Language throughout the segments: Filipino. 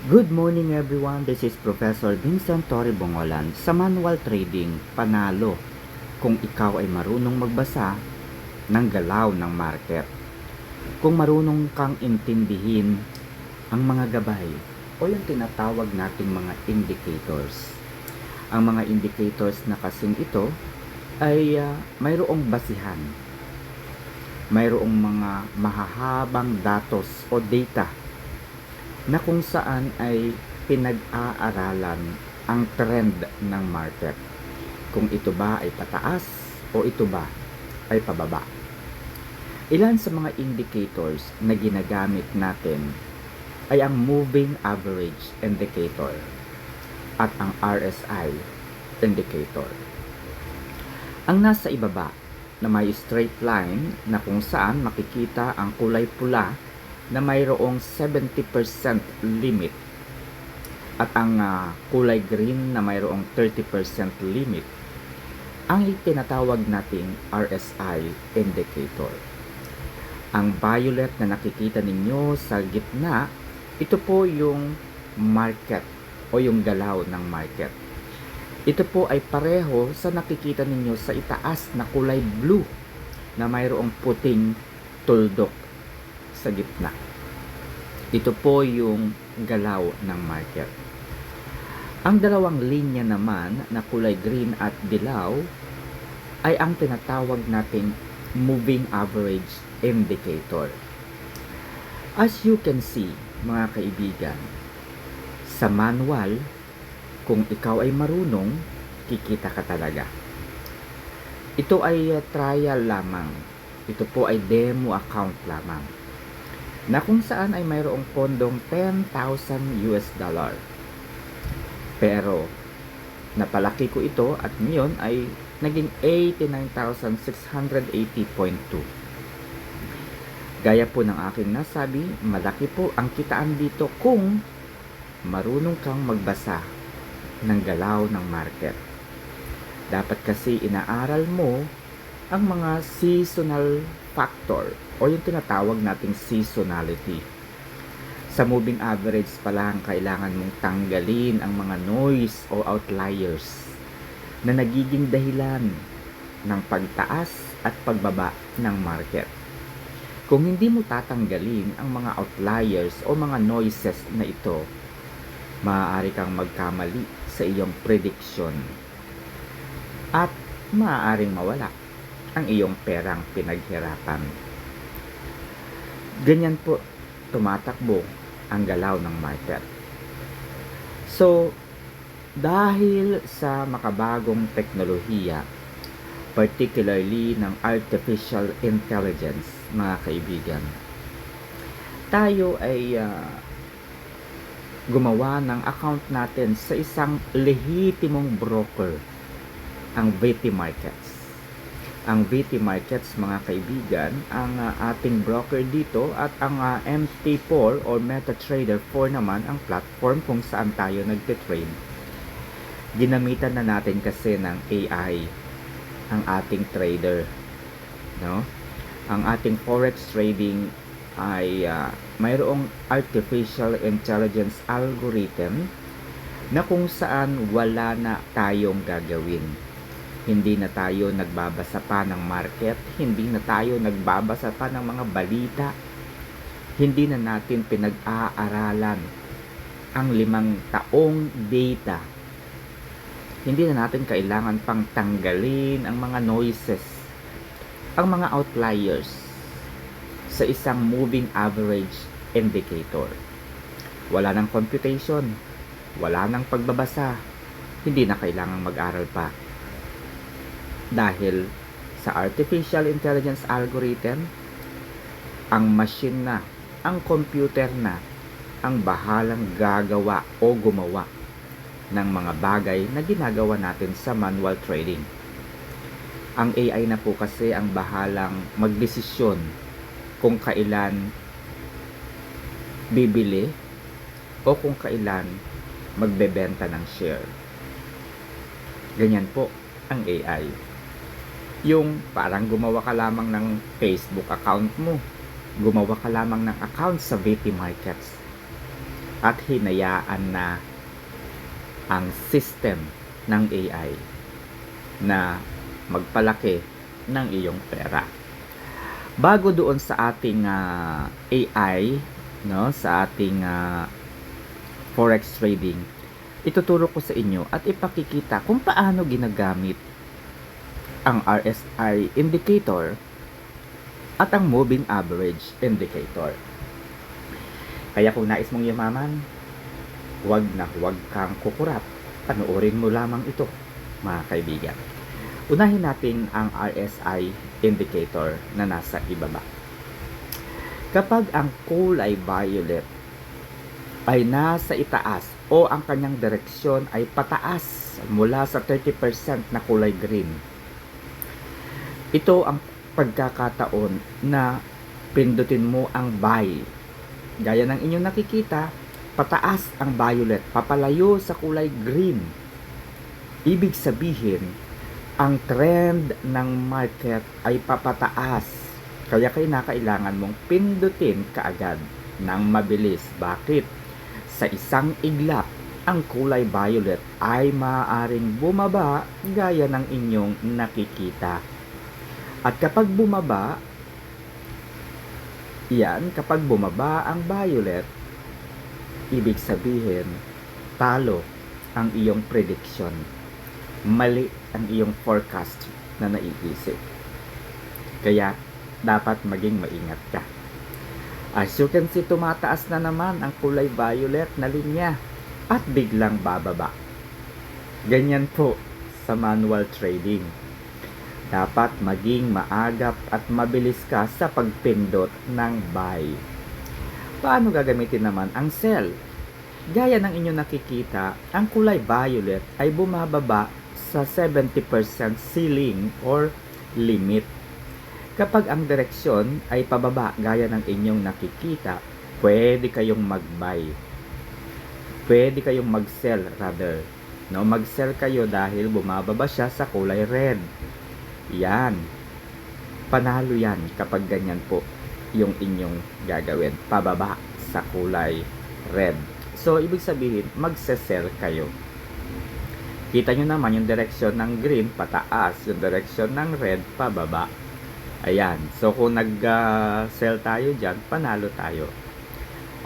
Good morning everyone, this is Professor Vincent Torre Bongolan sa Manual Trading Panalo kung ikaw ay marunong magbasa ng galaw ng market. Kung marunong kang intindihin ang mga gabay o yung tinatawag nating mga indicators. Ang mga indicators na kasing ito ay mayroong basihan, mayroong mga mahahabang datos o data na kung saan ay pinag-aaralan ang trend ng market. Kung ito ba ay pataas o ito ba ay pababa. Ilan sa mga indicators na ginagamit natin ay ang Moving Average Indicator at ang RSI Indicator. Ang nasa ibaba na may straight line na kung saan makikita ang kulay pula na mayroong 70% limit at ang kulay green na mayroong 30% limit ang itinatawag nating RSI indicator. Ang violet na nakikita ninyo sa gitna, ito po yung market o yung galaw ng market. Ito po ay pareho sa nakikita ninyo sa itaas na kulay blue na mayroong puting tuldok sa gitna. Ito po yung galaw ng market. Ang dalawang linya naman na kulay green at dilaw ay ang tinatawag nating moving average indicator. As you can see, mga kaibigan, sa manual, kung ikaw ay marunong, kikita ka talaga. Ito ay trial lamang. Ito po ay demo account lamang na kung saan ay mayroong pondong $10,000 pero napalaki ko ito at ngayon ay naging 89,680.2. Gaya po ng aking nasabi, malaki po ang kitaan dito kung marunong kang magbasa ng galaw ng market. Dapat kasi inaaral mo ang mga seasonal factor o yung tinatawag nating seasonality. Sa moving average pa lang, kailangan mong tanggalin ang mga noise o outliers na nagiging dahilan ng pagtaas at pagbaba ng market. Kung hindi mo tatanggalin ang mga outliers o mga noises na ito, maaari kang magkamali sa iyong prediction at maaaring mawala ang iyong perang pinaghirapan. Ganyan po tumatakbo ang galaw ng market. So, dahil sa makabagong teknolohiya, particularly ng artificial intelligence, mga kaibigan, tayo ay gumawa ng account natin sa isang lehitimong broker, ang VT Markets. Ang VT Markets, mga kaibigan, ang ating broker dito at ang MT4 or MetaTrader 4 naman ang platform kung saan tayo nagtitrade. Ginamitan na natin kasi ng AI ang ating trader, no? Ang ating forex trading ay mayroong artificial intelligence algorithm na kung saan wala na tayong gagawin. Hindi na tayo nagbabasa pa ng market, hindi na tayo nagbabasa pa ng mga balita, hindi na natin pinag-aaralan ang 5 taong data. Hindi na natin kailangan pang tanggalin ang mga noises, ang mga outliers sa isang moving average indicator. Wala nang computation, wala nang pagbabasa, hindi na kailangang mag-aral pa. Dahil sa artificial intelligence algorithm, ang machine na, ang computer na, ang bahalang gagawa o gumawa ng mga bagay na ginagawa natin sa manual trading. Ang AI na po kasi ang bahalang magdesisyon kung kailan bibili o kung kailan magbebenta ng share. Ganyan po ang AI. Yung parang gumawa ka lamang ng Facebook account mo, gumawa ka lamang ng account sa VT Markets. at hinayaan na ang system ng AI na magpalaki ng iyong pera. Bago doon sa ating AI, no, sa ating forex trading, ituturo ko sa inyo at ipakikita kung paano ginagamit ang RSI indicator at ang moving average indicator. Kaya kung nais mong yumaman, huwag kang kukurap. Panoorin mo lamang ito, mga kaibigan. Unahin natin ang RSI indicator na nasa ibaba. Kapag ang kulay violet ay nasa itaas o ang kanyang direksyon ay pataas mula sa 30% na kulay green, ito ang pagkakataon na pindutin mo ang buy. Gaya ng inyong nakikita, pataas ang violet, papalayo sa kulay green. Ibig sabihin, ang trend ng market ay papataas. Kaya kailangan mong pindutin kaagad ng mabilis. Bakit? Sa isang iglap, ang kulay violet ay maaaring bumaba gaya ng inyong nakikita. At kapag bumaba ang violet, ibig sabihin, talo ang iyong prediction. Mali ang iyong forecast na naiisip. Kaya, dapat maging maingat ka. As you can see, tumataas na naman ang kulay violet na linya at biglang bababa. Ganyan po sa manual trading. Dapat maging maagap at mabilis ka sa pagpindot ng buy. Paano gagamitin naman ang sell? Gaya ng inyong nakikita, ang kulay violet ay bumababa sa 70% ceiling or limit. Kapag ang direksyon ay pababa gaya ng inyong nakikita, pwede kayong mag-buy. Pwede kayong mag-sell rather. No, mag-sell kayo dahil bumababa siya sa kulay red. Yan. Panalo yan kapag ganyan po yung inyong gagawin. Pababa sa kulay red. So, ibig sabihin, magse-sell kayo. Kita nyo naman yung direksyon ng green, pataas. Yung direksyon ng red, pababa. Ayan. So, kung nag-sell tayo dyan, panalo tayo.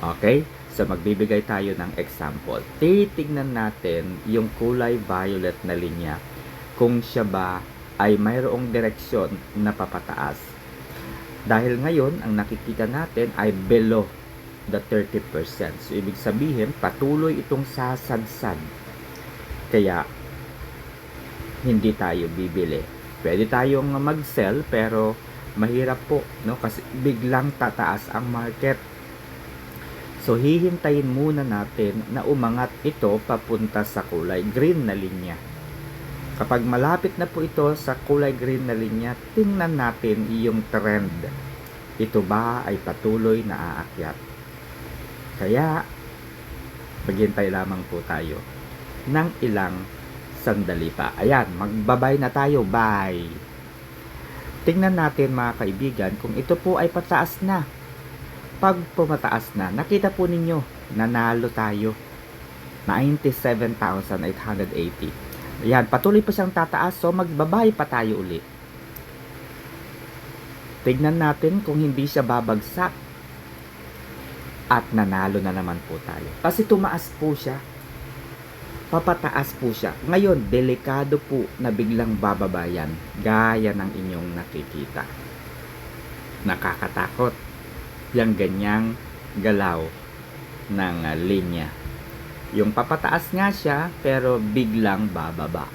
Okay? So, magbibigay tayo ng example. Titignan natin yung kulay violet na linya. Kung siya ba ay mayroong direksyon na papataas. Dahil ngayon, ang nakikita natin ay below the 30%. So, ibig sabihin, patuloy itong sasadsad. Kaya, hindi tayo bibili. Pwede tayong mag-sell, pero mahirap po, no? Kasi biglang tataas ang market. So, hihintayin muna natin na umangat ito papunta sa kulay green na linya. Kapag malapit na po ito sa kulay green na linya, tingnan natin yung trend. Ito ba ay patuloy na aakyat? Kaya, maghintay lamang po tayo ng ilang sandali pa. Ayan, magbabay na tayo. Bye! Tingnan natin mga kaibigan kung ito po ay pataas na. Pag pumataas na, nakita po ninyo, nanalo tayo. 97,880. Ayan, patuloy pa siyang tataas, so magbabay pa tayo ulit. Tignan natin kung hindi siya babagsak. At nanalo na naman po tayo. Kasi tumaas po siya. Papataas po siya. Ngayon, delikado po na biglang bababa yan. Gaya ng inyong nakikita. Nakakatakot. Yang ganyang galaw ng linya. Yung papataas nga siya, pero biglang bababa.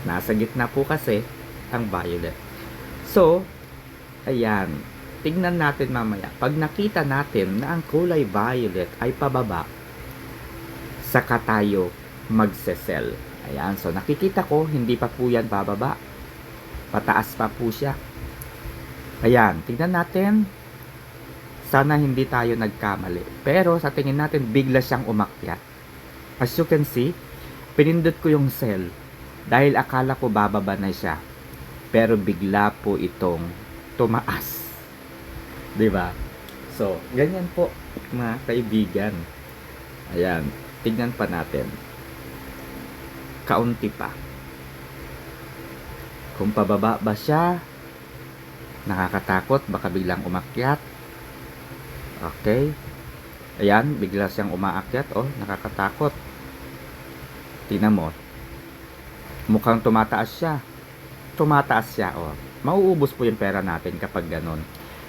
Nasa gitna po kasi ang violet. So, ayan. Tingnan natin mamaya. Pag nakita natin na ang kulay violet ay pababa, saka tayo magse-sell. Ayan. So, nakikita ko, hindi pa po yan bababa. Pataas pa po siya. Ayan. Tingnan natin. Sana hindi tayo nagkamali. Pero sa tingin natin, bigla siyang umakyat. As you can see, pinindot ko yung sell dahil akala ko bababa na siya. Pero bigla po itong tumaas. 'Di ba? So, ganyan po mga kaibigan. Ayan, tignan pa natin. Kaunti pa. Kung pababa ba siya, nakakatakot, baka biglang umakyat. Okay. Ayan, bigla siyang umaakyat. Oh, nakakatakot. Tingnan mo. Mukhang tumataas siya. Tumataas siya, oh. Mauubos po yung pera natin kapag ganun.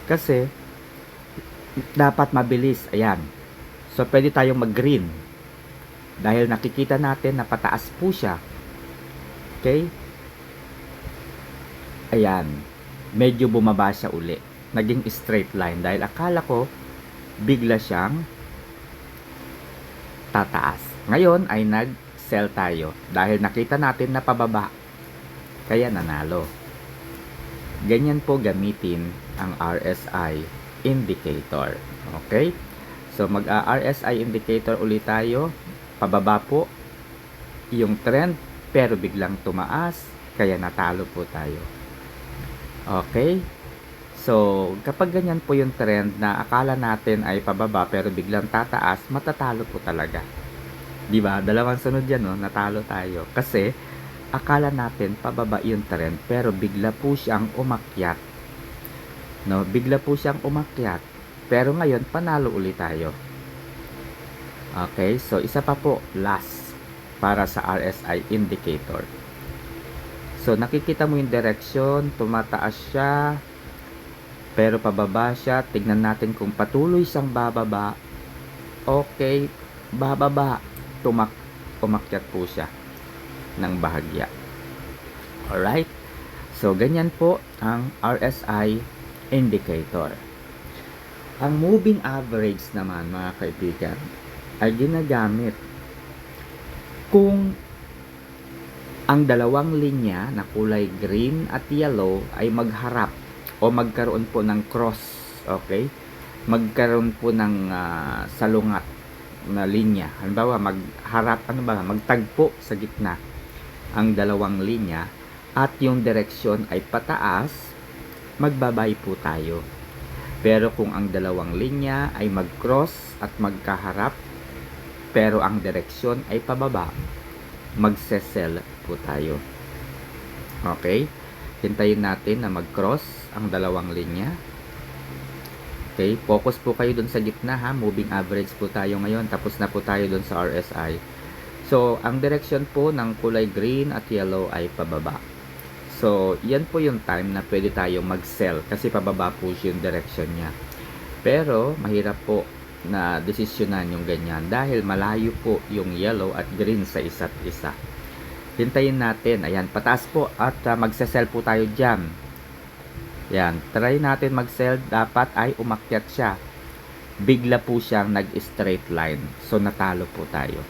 Kasi, dapat mabilis. Ayan. So, pwede tayong mag-green. Dahil nakikita natin na pataas po siya. Okay? Ayan. Medyo bumaba siya uli. Naging straight line. Dahil akala ko, bigla siyang tataas. Ngayon ay nag-sell tayo. Dahil nakita natin na pababa. Kaya nanalo. Ganyan po gamitin ang RSI indicator. Okay? So, mag-RSI indicator ulit tayo. Pababa po yung trend, pero biglang tumaas, kaya natalo po tayo. Okay? So, kapag ganyan po yung trend na akala natin ay pababa, pero biglang tataas, matatalo po talaga. Diba? Dalawang sunod yan, no? Natalo tayo. Kasi, akala natin pababa yung trend, pero bigla po siyang umakyat. No? Bigla po siyang umakyat. Pero ngayon, panalo ulit tayo. Okay, so isa pa po, last, para sa RSI indicator. So, nakikita mo yung direction, tumataas siya, pero pababa siya. Tignan natin kung patuloy siyang bababa. Okay, bababa. Umakyat po siya ng bahagya. Alright, so ganyan po ang RSI indicator. Ang moving average naman, mga kaibigan, ay ginagamit kung ang dalawang linya na kulay green at yellow ay magharap o magkaroon po ng cross. Okay? Magkaroon po ng salungat na linya. Halimbawa, magharap, magtagpo sa gitna ang dalawang linya at yung direksyon ay pataas, magbabay po tayo. Pero kung ang dalawang linya ay mag-cross at magkaharap, pero ang direksyon ay pababa, magse-sell po tayo. Okay? Hintayin natin na mag-cross ang dalawang linya. Okay? Focus po kayo dun sa gitna, ha? Moving average po tayo ngayon. Tapos na po tayo dun sa RSI. So, ang direksyon po ng kulay green at yellow ay pababa. So, yan po yung time na pwede tayong mag-sell kasi pababa po yung direction niya. Pero, mahirap po na desisyonan yung ganyan dahil malayo po yung yellow at green sa isa't isa. Hintayin natin. Ayan, pataas po at magse-sell po tayo dyan. Ayan, try natin mag-sell. Dapat ay umakyat siya. Bigla po siyang nag-straight line. So, natalo po tayo.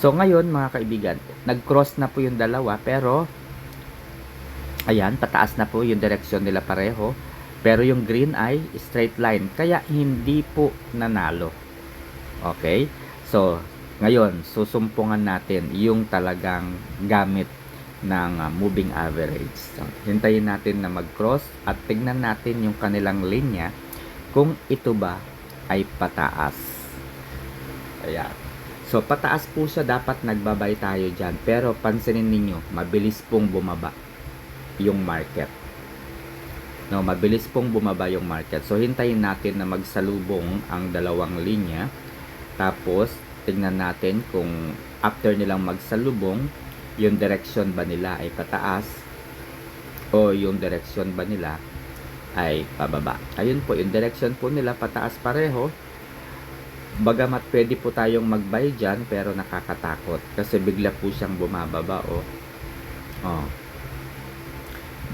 So, ngayon mga kaibigan, nag-cross na po yung dalawa pero ayan, pataas na po yung direksyon nila pareho. Pero yung green ay straight line. Kaya hindi po nanalo. Okay? So, ngayon, susumpungan natin yung talagang gamit ng moving average. So, hintayin natin na mag-cross at tignan natin yung kanilang linya kung ito ba ay pataas. Ayan. So, pataas po siya. Dapat nagbabay tayo dyan. Pero pansinin ninyo, mabilis pong bumaba yung market. No, mabilis pong bumaba yung market. So, hintayin natin na magsalubong ang dalawang linya. Tapos, tingnan natin kung after nilang magsalubong, yung direction ba nila ay pataas o yung direction ba nila ay pababa. Ayun po, yung direction po nila pataas pareho. Bagamat pwede po tayong mag-buy dyan, pero nakakatakot. Kasi bigla po siyang bumababa, oh.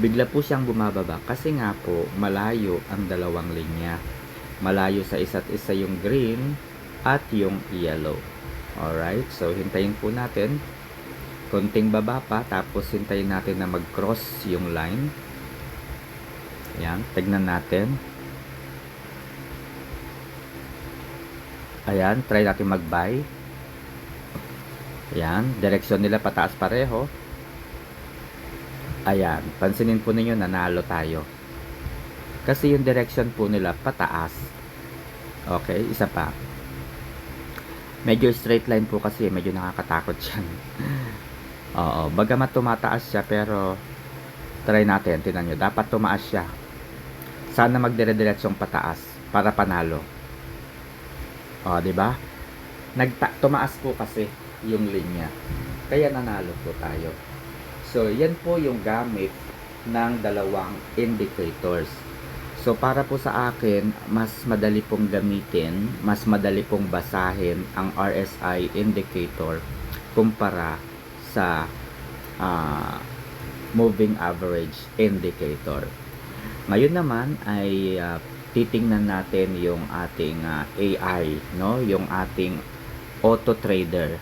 Bigla po siyang bumababa kasi nga po malayo ang dalawang linya. Malayo sa isa't isa yung green at yung yellow. Alright, so hintayin po natin. Konting baba pa, tapos hintayin natin na mag-cross yung line. Ayan, tignan natin. Ayan, try natin mag-buy. Ayan, direksyon nila pataas pareho. Ayan, pansinin po ninyo, nanalo tayo. Kasi yung direction po nila pataas. Okay, isa pa. Medyo straight line po kasi, medyo nakakatakot siya. Oo, bagamat tumataas siya pero try natin, tingnan nyo, dapat tumaas siya. Sana magdire-diretsong pataas para panalo. O, di ba? Tumaas po kasi yung linya. Kaya nanalo po tayo. So, yan po yung gamit ng dalawang indicators. So, para po sa akin, mas madali pong gamitin, mas madali pong basahin ang RSI indicator kumpara sa moving average indicator. Ngayon naman ay titingnan natin yung ating AI, no? Yung ating auto trader.